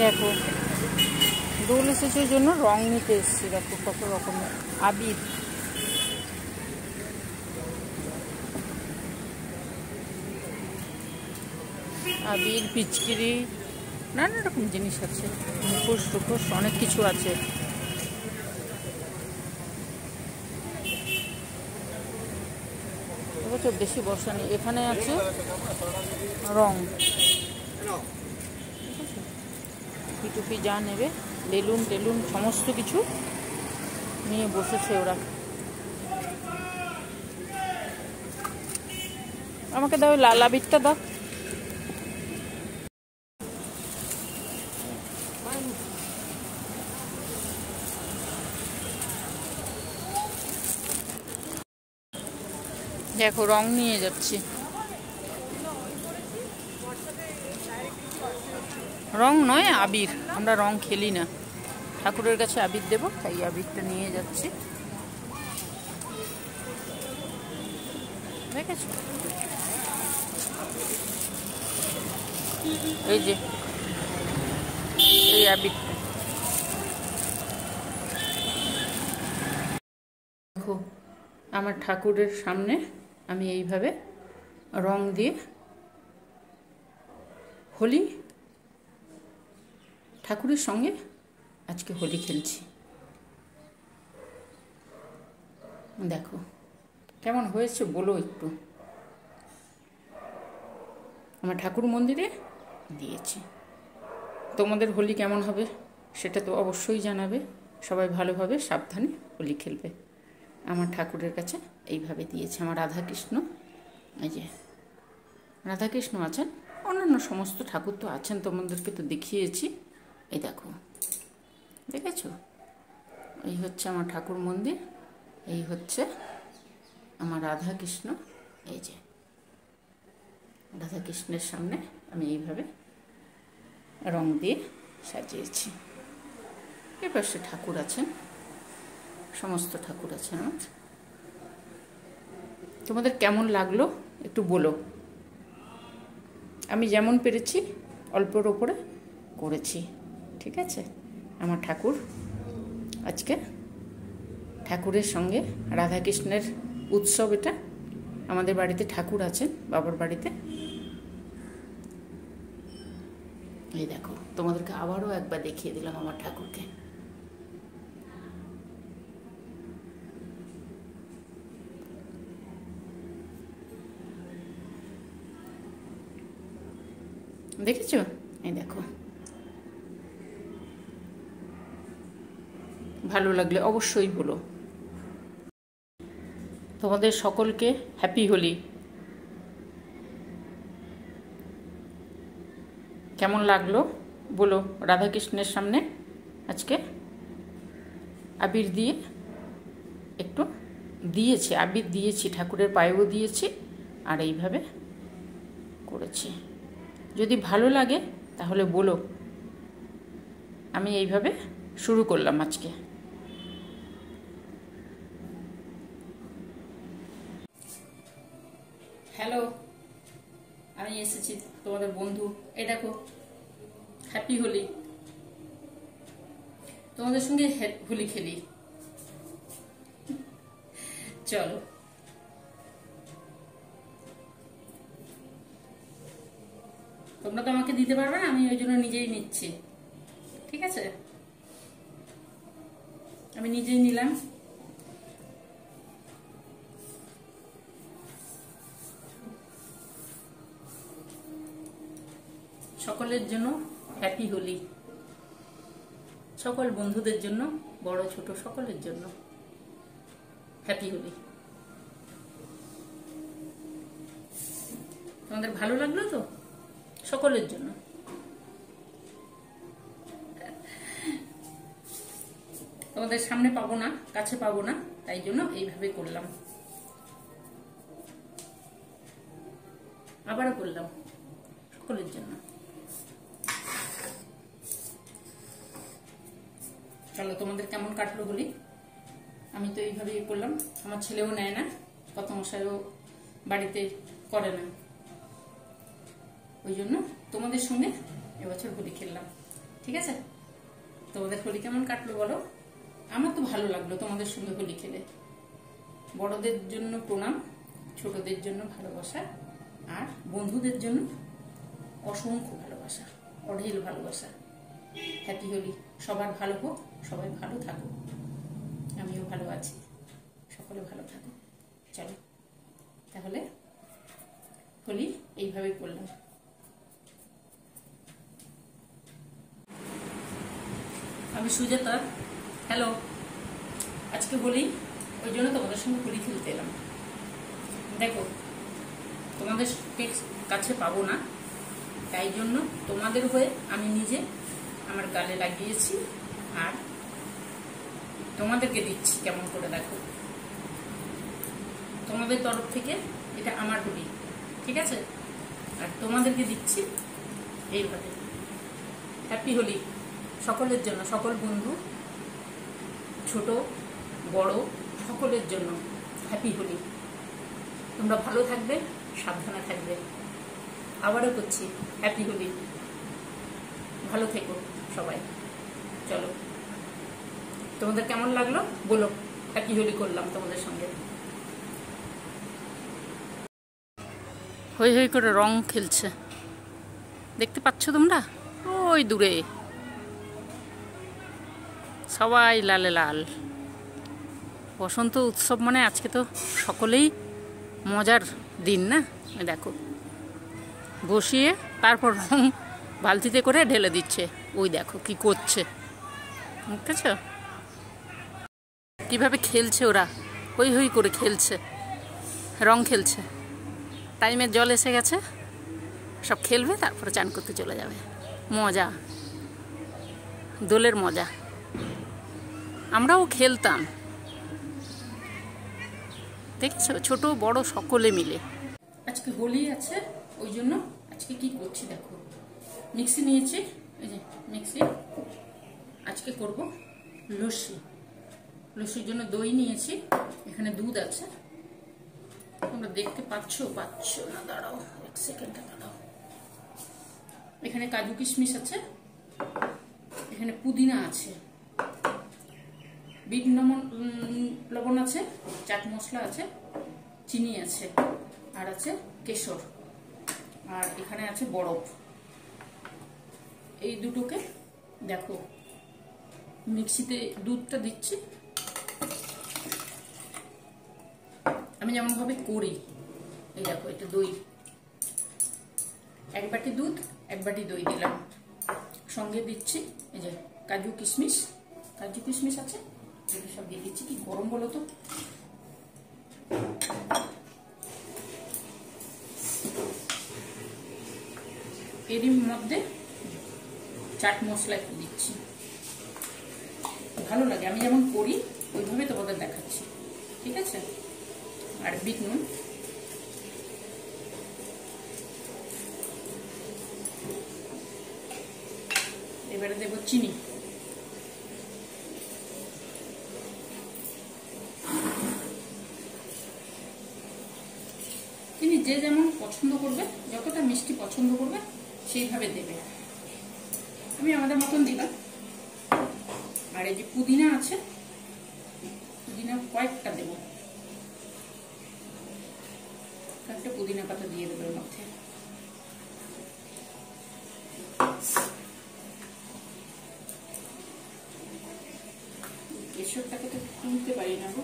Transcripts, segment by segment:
দেখো দোল এসেছে জন্য রং নিতে এসেছি। দেখো কত রকমের আবির, আবির, পিচকিরি, নানা রকম জিনিস আছে, মুখোশ টুখোশ অনেক কিছু আছে। এবছর বেশি বর্ষা নেই। এখানে আছে রং, টুপি যা নেবে, বেলুন টেলুন সমস্ত কিছু নিয়ে বসেছে ওরা। আমাকে দাও লাল আবিরটা দাও। দেখো রং নিয়ে যাচ্ছি। রং নয় আবির, আমরা রং খেলি না, ঠাকুরের কাছে আবির দেবো তাই আবিরটা নিয়ে যাচ্ছি। দেখেছো এই যে এই আবিরটা দেখো, আমার ঠাকুরের সামনে আমি এইভাবে রং দিয়ে হোলি ঠাকুরের সঙ্গে আজকে হোলি খেলছি। দেখো কেমন হয়েছে বলো একটু। আমার ঠাকুর মন্দিরে দিয়েছি। তোমাদের হোলি কেমন হবে সেটা তো অবশ্যই জানাবে। সবাই ভালোভাবে সাবধানে হোলি খেলবে। আমার ঠাকুরের কাছে এইভাবে দিয়েছে। আমার রাধাকৃষ্ণ, এই যে রাধাকৃষ্ণ আছেন, অন্যান্য সমস্ত ঠাকুর তো আছেন, তোমাদেরকে তো দেখিয়েছি। এই দেখো, দেখেছো, এই হচ্ছে আমার ঠাকুর মন্দির, এই হচ্ছে আমার রাধাকৃষ্ণ। এই যে রাধাকৃষ্ণের সামনে আমি এইভাবে রং দিয়ে সাজিয়েছি। এর পাশে ঠাকুর আছেন, সমস্ত ঠাকুর আছেন আমার। তোমাদের কেমন লাগলো একটু বলো। আমি যেমন পেরেছি অল্পর ওপরে করেছি, ঠিক আছে। আমার ঠাকুর আজকে ঠাকুরের সঙ্গে রাধাকৃষ্ণের উৎসব। এটা আমাদের বাড়িতে ঠাকুর আছেন, বাবার বাড়িতে। এই দেখো, তোমাদেরকে আবারও একবার দেখিয়ে দিলাম আমার ঠাকুরকে। দেখেছো? এই দেখো, ভালো লাগলে অবশ্যই বলো। তোমাদের সকলকে হ্যাপি হোলি। কেমন লাগলো বলো। রাধাকৃষ্ণের সামনে আজকে আবির দিয়ে একটু দিয়েছি, আবির দিয়েছি, ঠাকুরের পায়েও দিয়েছি, আর এইভাবে করেছি। যদি ভালো লাগে তাহলে বলো। আমি এইভাবে শুরু করলাম আজকে। হ্যালো, আমি এসেছি তোমাদের বন্ধু। এই দেখো, হ্যাপি হোলি। তোমাদের সঙ্গে হোলি খেলি, চলো। তোমরা তো আমাকে দিতে পারবে না, আমি ওই জন্য নিজেই নিচ্ছি, ঠিক আছে। আমি নিজেই নিলাম। সকলের জন্য হ্যাপি হোলি। সকল বন্ধুদের জন্য, বড় ছোট সকলের জন্য হ্যাপি হোলি। তোমাদের ভালো লাগলো তো? সকলের জন্য। তোমাদের সামনে পাবো না, কাছে পাবো না, তাই জন্য এইভাবে করলাম। আবারও করলাম সকলের জন্য। চলো, তোমাদের কেমন কাটলো বলি। আমি তো এইভাবেই করলাম। আমার ছেলেও নেয় না, কত মশাইও বাড়িতে করে না, ওই জন্য তোমাদের সঙ্গে এবছর হোলি খেললাম। ঠিক আছে? তোমাদের হোলি কেমন কাটলো বলো? আমার তো ভালো লাগলো তোমাদের সঙ্গে হোলি খেলে। বড়দের জন্য প্রণাম, ছোটদের জন্য ভালোবাসা, আর বন্ধুদের জন্য অসংখ্য ভালোবাসা, অঢেল ভালোবাসা। হ্যাপি হোলি। সবার ভালো হোক, সবাই ভালো থাকো, আমিও ভালো আছি, সকলে ভালো থাকো। চলো তাহলে হোলি এইভাবেই করলাম। আমি সুজাতা। হ্যালো। আজকে হোলি, ওই জন্য তোমাদের সঙ্গে হোলি খেলতে এলাম। দেখো, তোমাদের কাছে পাবো না, তাই জন্য তোমাদের হয়ে আমি নিজে আমার গালে লাগিয়েছি আর তোমাদেরকে দিচ্ছি কেমন করে। দেখো, তোমাদের তরফ থেকে এটা আমার হোলি, ঠিক আছে? আর তোমাদেরকে দিচ্ছি এইভাবে। হ্যাপি হোলি সকলের জন্য, সকল বন্ধু, ছোট বড় সকলের জন্য হ্যাপি হোলি। তোমরা ভালো থাকবে, সাবধানে থাকবে। আবারও করছি হ্যাপি হোলি। ভালো থেকো সবাই। চলো, তোমাদের কেমন লাগলো বলো। হ্যাপি হোলি করলাম তোমাদের সঙ্গে। হই হই করে রং খেলছে, দেখতে পাচ্ছ তোমরা? ওই দূরে সবাই লালে লাল। বসন্ত উৎসব মানে আজকে তো সকলেই মজার দিন না? দেখো, বসিয়ে তারপর রং বালতিতে করে ঢেলে দিচ্ছে। ওই দেখো কি করছে, বুঝতেছ কিভাবে খেলছে ওরা? হই হই করে খেলছে, রং খেলছে। টাইমের জল এসে গেছে, সব খেলবে তারপরে চান করতে চলে যাবে। মজা, দোলের মজা। আমরাও খেলতাম, দেখেছো, ছোট বড় সকলে মিলে। আজকে হোলি আছে, ওই জন্য আজকে কি করছি দেখো। মিক্সি নিয়েছি, এই যে মিক্সি। আজকে করব লস্যি। লস্যির জন্য দই নিয়েছি, এখানে দুধ আছে। তোমরা দেখতে পাচ্ছ না? দাঁড়াও এক সেকেন্ড, দাঁড়াও। এখানে কাজু কিশমিশ আছে, এখানে পুদিনা আছে, বিট লবণ আছে, চাট মশলা আছে, চিনি আছে, আর আছে কেশর, আর এখানে আছে বরফ। এই দুটোকে দেখো মিক্সিতে দুধটা দিচ্ছি আমি যেমন ভাবে করি। এই দেখো, এটা দই, এক বাটি দুধ, এক বাটি দই দিলাম। সঙ্গে দিচ্ছি এই যে কাজু কিশমিশ আছে, এগুলো সব দিয়ে দিচ্ছি। কি গরম বলো তো? এরই মধ্যে চাট মশলা একটু দিচ্ছি, ভালো লাগে। আমি যেমন করি ওইভাবে তোমাদের দেখাচ্ছি, ঠিক আছে? আর বিট নুন, এবারে দেবো চিনি। চিনি যে যেমন পছন্দ করবে, যতটা মিষ্টি পছন্দ করবে সেইভাবে দেবে। আমি আমাদের মতন দিলাম। আর এই যে পুদিনা আছে, পুদিনা কয়েকটা দেবো, একটা পুদিনা পাতা দিয়ে দেবো এর মধ্যে। কেশরটাকে তো তুলতে পারি না গো,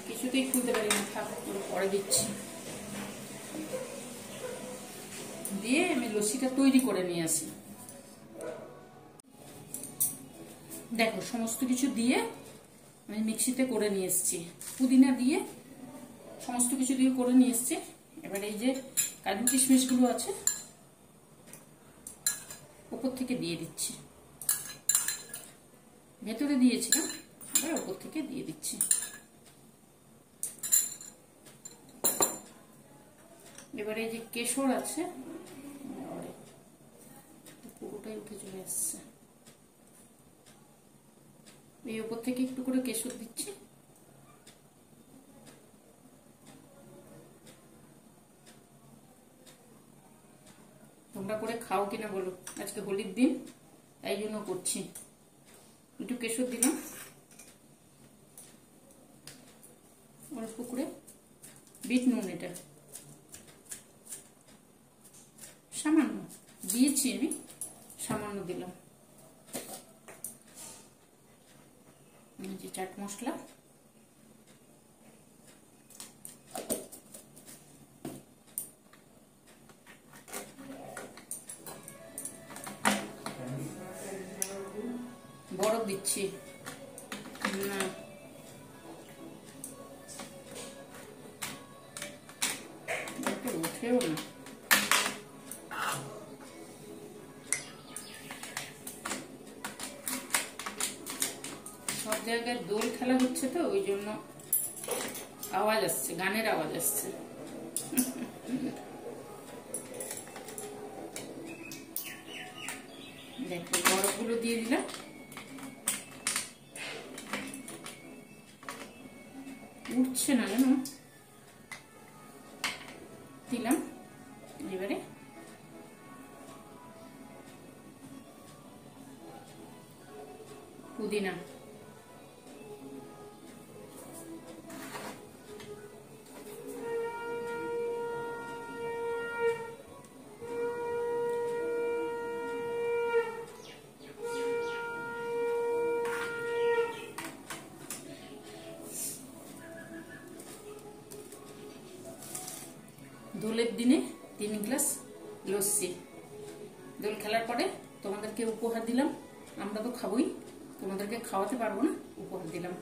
কিছুতেই খুলতে পারি না, থাক পরে দিচ্ছি। দিয়ে আমি লস্যিটা তৈরি করে নিয়ে আসি। দেখো, সমস্ত কিছু দিয়ে আমি মিক্সিতে করে নিয়ে এসেছি, পুদিনা দিয়ে সমস্ত কিছু দিয়ে করে নিয়ে এসেছি। এবার এই যে কাজু কিশমিশ গুলো আছে উপর থেকে দিয়ে দিচ্ছি, ভেতরে দিয়েছিলাম, এবার উপর থেকে দিয়ে দিচ্ছি। এবারে এই যে কেশর আছে, পুরোটাই উঠে চলে আসছে। এই উপর থেকে একটু করে কেশর দিচ্ছি। তোমরা করে খাও কিনা বলো। আজকে হোলির দিন, তাই জন্য করছি। একটু কেশর দিলাম অল্প করে, বিট নুন এটা সামান্য দিয়েছি আমি, সামান্য দিলাম। যে চাট মশলা, বরফ দিচ্ছি না, উঠেও না। সব জায়গায় দোল খেলা হচ্ছে তো, ওই জন্য আওয়াজ আসছে, গানের আওয়াজ আসছে। দেখো বরফগুলো দিয়ে দিলাম, উঠছে না জানো, দিলাম। এবারে পুদিনা, দোলের দিনে 3 গ্লাস লস্যি। দোল খেলার পরে তোমাদেরকে উপহার দিলাম, আমরা তো খাবোই, তোমাদেরকে খাওয়াতে পারবো না, উপহার দিলাম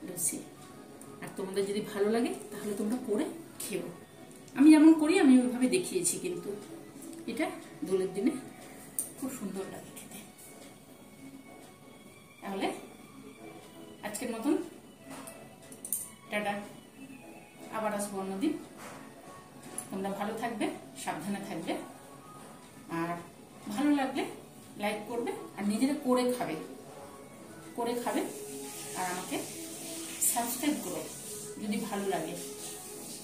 লস্যি। আর তোমাদের যদি ভালো লাগে তাহলে তোমরা করে খেও। আমি যেমন করি আমি ওইভাবে দেখিয়েছি, কিন্তু এটা দোলের দিনে খুব সুন্দর লাগে খেতে। তাহলে আজকের মতন টাটা, আবার আসবো অন্যদিন। তোমরা ভালো থাকবে, সাবধানে থাকবে, আর ভালো লাগলে লাইক করবে, আর নিজেরা করে খাবে, আর আমাকে সাবস্ক্রাইব করো যদি ভালো লাগে।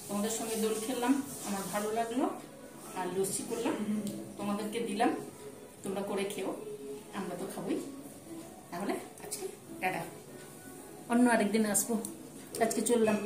তোমাদের সঙ্গে দোল খেললাম, আমার ভালো লাগলো, আর লস্যি করলাম, তোমাদেরকে দিলাম, তোমরা করে খেও, আমরা তো খাবোই। তাহলে আজকে টাটা, অন্য আরেকদিন আসবো, আজকে চললাম।